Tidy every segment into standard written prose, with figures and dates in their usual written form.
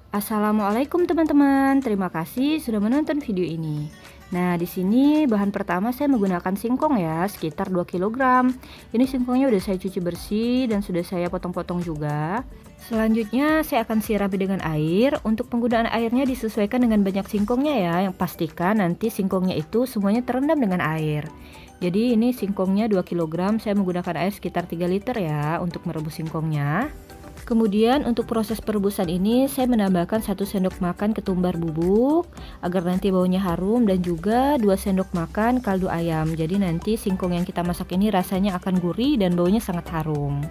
Assalamualaikum teman-teman, terima kasih sudah menonton video ini. Nah, di sini bahan pertama saya menggunakan singkong ya, sekitar 2 kg. Ini singkongnya udah saya cuci bersih dan sudah saya potong-potong juga. Selanjutnya saya akan sirami dengan air. Untuk penggunaan airnya disesuaikan dengan banyak singkongnya ya, yang pastikan nanti singkongnya itu semuanya terendam dengan air. Jadi ini singkongnya 2 kg, saya menggunakan air sekitar 3 liter ya untuk merebus singkongnya. Kemudian untuk proses perebusan ini saya menambahkan 1 sendok makan ketumbar bubuk agar nanti baunya harum, dan juga 2 sendok makan kaldu ayam. Jadi nanti singkong yang kita masak ini rasanya akan gurih dan baunya sangat harum.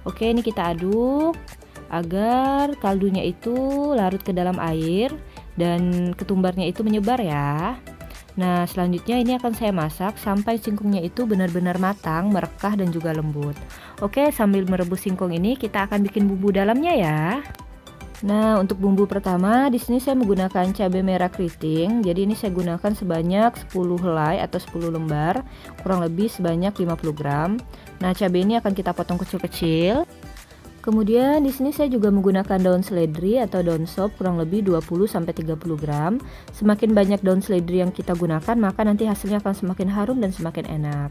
Oke, ini kita aduk agar kaldunya itu larut ke dalam air dan ketumbarnya itu menyebar ya. Nah, selanjutnya ini akan saya masak sampai singkongnya itu benar-benar matang, merekah dan juga lembut. Oke, sambil merebus singkong ini kita akan bikin bumbu dalamnya ya. Nah, untuk bumbu pertama di sini saya menggunakan cabai merah keriting. Jadi ini saya gunakan sebanyak 10 helai atau 10 lembar, kurang lebih sebanyak 50 gram. Nah, cabai ini akan kita potong kecil-kecil. Kemudian di sini saya juga menggunakan daun seledri atau daun sop kurang lebih 20-30 gram. Semakin banyak daun seledri yang kita gunakan, maka nanti hasilnya akan semakin harum dan semakin enak.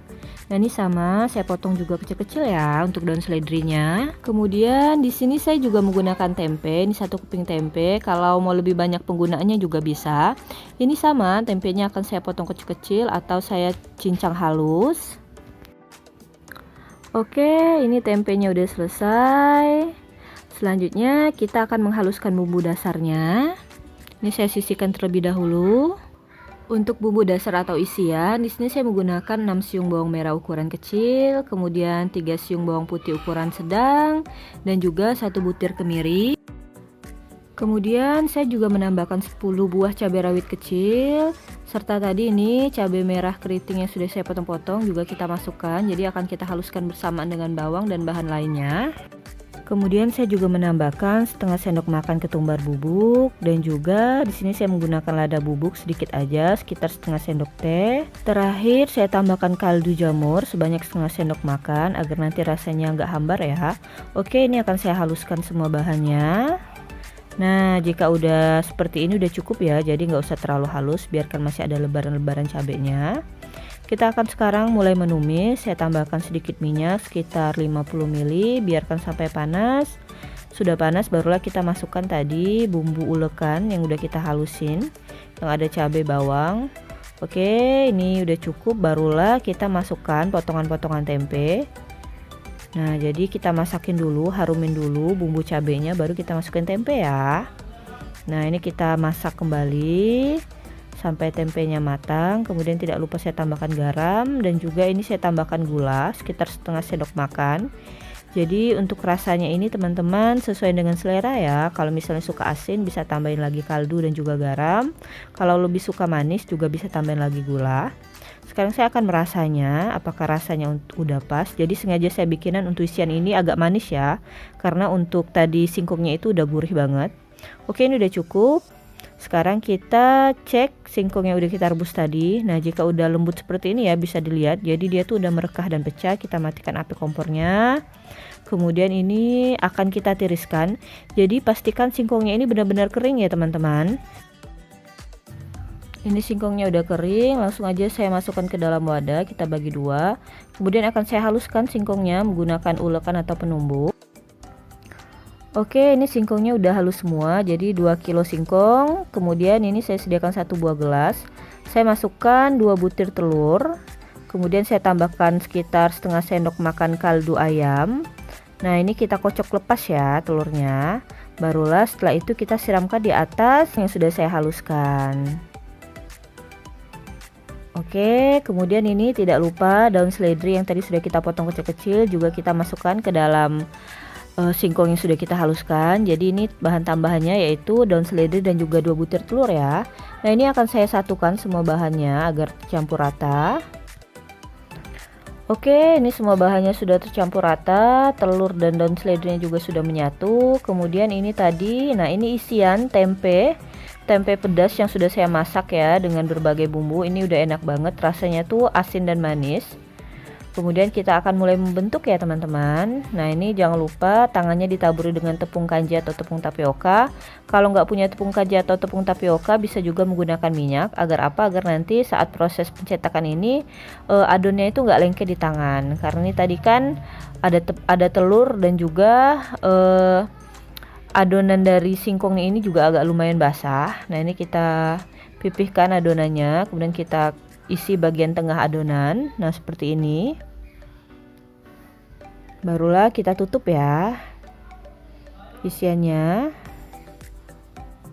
Nah, ini sama saya potong juga kecil-kecil ya untuk daun seledrinya. Kemudian di sini saya juga menggunakan tempe. Ini 1 keping tempe. Kalau mau lebih banyak penggunaannya juga bisa. Ini sama, tempenya akan saya potong kecil-kecil atau saya cincang halus. Oke, ini tempenya udah selesai. Selanjutnya kita akan menghaluskan bumbu dasarnya. Ini saya sisihkan terlebih dahulu. Untuk bumbu dasar atau isian, di sini saya menggunakan 6 siung bawang merah ukuran kecil, kemudian 3 siung bawang putih ukuran sedang, dan juga 1 butir kemiri. Kemudian saya juga menambahkan 10 buah cabai rawit kecil, serta tadi ini cabai merah keriting yang sudah saya potong-potong juga kita masukkan. Jadi akan kita haluskan bersamaan dengan bawang dan bahan lainnya. Kemudian saya juga menambahkan setengah sendok makan ketumbar bubuk, dan juga di sini saya menggunakan lada bubuk sedikit aja, sekitar setengah sendok teh. Terakhir saya tambahkan kaldu jamur sebanyak setengah sendok makan agar nanti rasanya nggak hambar ya. Oke, ini akan saya haluskan semua bahannya. Nah, jika udah seperti ini udah cukup ya, jadi nggak usah terlalu halus, biarkan masih ada lebaran-lebaran cabenya. Kita akan sekarang mulai menumis. Saya tambahkan sedikit minyak sekitar 50 ml, biarkan sampai panas. Sudah panas barulah kita masukkan tadi bumbu ulekan yang udah kita halusin, yang ada cabai bawang. Oke, ini udah cukup, barulah kita masukkan potongan-potongan tempe. Nah, jadi kita masakin dulu, harumin dulu bumbu cabenya, baru kita masukin tempe ya. Nah, ini kita masak kembali sampai tempenya matang. Kemudian tidak lupa saya tambahkan garam, dan juga ini saya tambahkan gula sekitar setengah sendok makan. Jadi untuk rasanya ini teman-teman sesuai dengan selera ya. Kalau misalnya suka asin bisa tambahin lagi kaldu dan juga garam. Kalau lebih suka manis juga bisa tambahin lagi gula. Sekarang saya akan merasanya, apakah rasanya udah pas. Jadi sengaja saya bikinan untuk isian ini agak manis ya, karena untuk tadi singkongnya itu udah gurih banget. Oke, ini udah cukup. Sekarang kita cek singkong yang udah kita rebus tadi. Nah, jika udah lembut seperti ini ya bisa dilihat, jadi dia tuh udah merekah dan pecah. Kita matikan api kompornya. Kemudian ini akan kita tiriskan. Jadi pastikan singkongnya ini benar-benar kering ya teman-teman. Ini singkongnya udah kering, langsung aja saya masukkan ke dalam wadah, kita bagi dua. Kemudian akan saya haluskan singkongnya menggunakan ulekan atau penumbuk. Oke, ini singkongnya udah halus semua, jadi 2 kilo singkong. Kemudian ini saya sediakan 1 buah gelas. Saya masukkan 2 butir telur. Kemudian saya tambahkan sekitar setengah sendok makan kaldu ayam. Nah, ini kita kocok lepas ya telurnya. Barulah setelah itu kita siramkan di atas yang sudah saya haluskan. Oke, kemudian ini tidak lupa daun seledri yang tadi sudah kita potong kecil-kecil juga kita masukkan ke dalam singkong yang sudah kita haluskan. Jadi ini bahan tambahannya yaitu daun seledri dan juga 2 butir telur ya. Nah, ini akan saya satukan semua bahannya agar tercampur rata. Oke, ini semua bahannya sudah tercampur rata, telur dan daun seledrinya juga sudah menyatu. Kemudian ini tadi, nah ini isian tempe pedas yang sudah saya masak ya dengan berbagai bumbu. Ini udah enak banget, rasanya tuh asin dan manis. Kemudian kita akan mulai membentuk ya teman-teman. Nah ini jangan lupa tangannya ditaburi dengan tepung kanji atau tepung tapioka. Kalau nggak punya tepung kanji atau tepung tapioka bisa juga menggunakan minyak. Agar apa? Agar nanti saat proses pencetakan ini adonnya itu nggak lengket di tangan. Karena ini tadi kan ada telur dan juga adonan dari singkongnya ini juga agak lumayan basah. Nah ini kita pipihkan adonannya, kemudian kita isi bagian tengah adonan. Nah seperti ini, barulah kita tutup ya isiannya.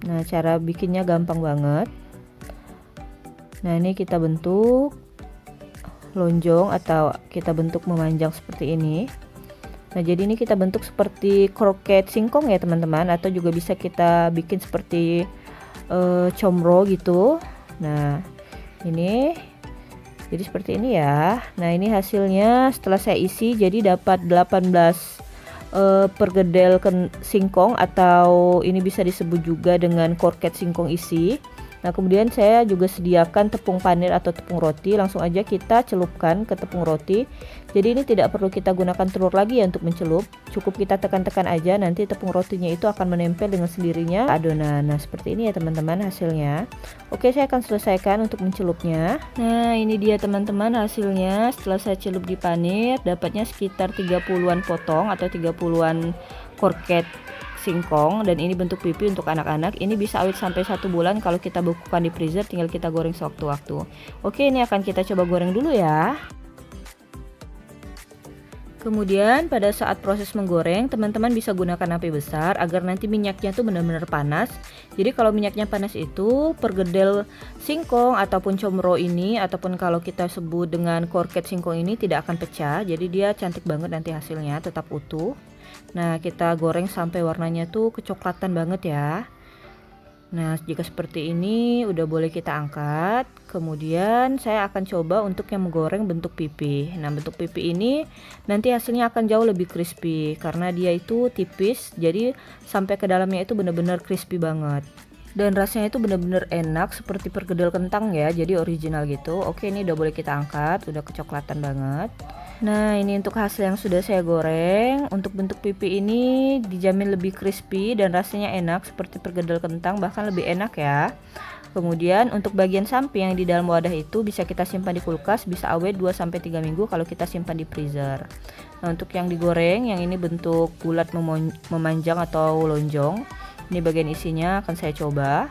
Nah cara bikinnya gampang banget. Nah ini kita bentuk lonjong atau kita bentuk memanjang seperti ini. Nah jadi ini kita bentuk seperti kroket singkong ya teman-teman, atau juga bisa kita bikin seperti comro gitu. Nah ini jadi seperti ini ya. Nah ini hasilnya setelah saya isi, jadi dapat 18 pergedel singkong, atau ini bisa disebut juga dengan kroket singkong isi. Nah kemudian saya juga sediakan tepung panir atau tepung roti. Langsung aja kita celupkan ke tepung roti. Jadi ini tidak perlu kita gunakan telur lagi ya untuk mencelup. Cukup kita tekan-tekan aja, nanti tepung rotinya itu akan menempel dengan sendirinya adonan. Nah seperti ini ya teman-teman hasilnya. Oke, saya akan selesaikan untuk mencelupnya. Nah ini dia teman-teman hasilnya. Setelah saya celup di panir, dapatnya sekitar 30-an potong atau 30-an kroket singkong, dan ini bentuk pipi untuk anak-anak. Ini bisa awet sampai 1 bulan kalau kita bekukan di freezer, tinggal kita goreng sewaktu-waktu. Oke, ini akan kita coba goreng dulu ya. Kemudian pada saat proses menggoreng, teman-teman bisa gunakan api besar agar nanti minyaknya tuh benar-benar panas. Jadi kalau minyaknya panas itu, pergedel singkong ataupun comro ini, ataupun kalau kita sebut dengan kroket singkong ini tidak akan pecah. Jadi dia cantik banget nanti hasilnya, tetap utuh. Nah kita goreng sampai warnanya tuh kecoklatan banget ya. Nah jika seperti ini udah boleh kita angkat. Kemudian saya akan coba untuk yang menggoreng bentuk pipi. Nah bentuk pipi ini nanti hasilnya akan jauh lebih crispy karena dia itu tipis, jadi sampai ke dalamnya itu benar-benar crispy banget. Dan rasanya itu benar-benar enak seperti perkedel kentang ya, jadi original gitu. Oke, ini udah boleh kita angkat, udah kecoklatan banget. Nah ini untuk hasil yang sudah saya goreng. Untuk bentuk pipi ini dijamin lebih crispy dan rasanya enak seperti perkedel kentang, bahkan lebih enak ya. Kemudian untuk bagian samping yang di dalam wadah itu bisa kita simpan di kulkas, bisa awet 2-3 minggu kalau kita simpan di freezer. Nah untuk yang digoreng, yang ini bentuk bulat memanjang atau lonjong, ini bagian isinya akan saya coba.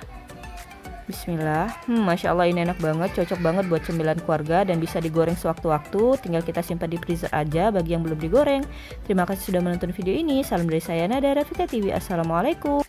Bismillah. Masya Allah ini enak banget, cocok banget buat cemilan keluarga dan bisa digoreng sewaktu-waktu. Tinggal kita simpan di freezer aja bagi yang belum digoreng. Terima kasih sudah menonton video ini. Salam dari saya Nada Rafika TV. Assalamualaikum.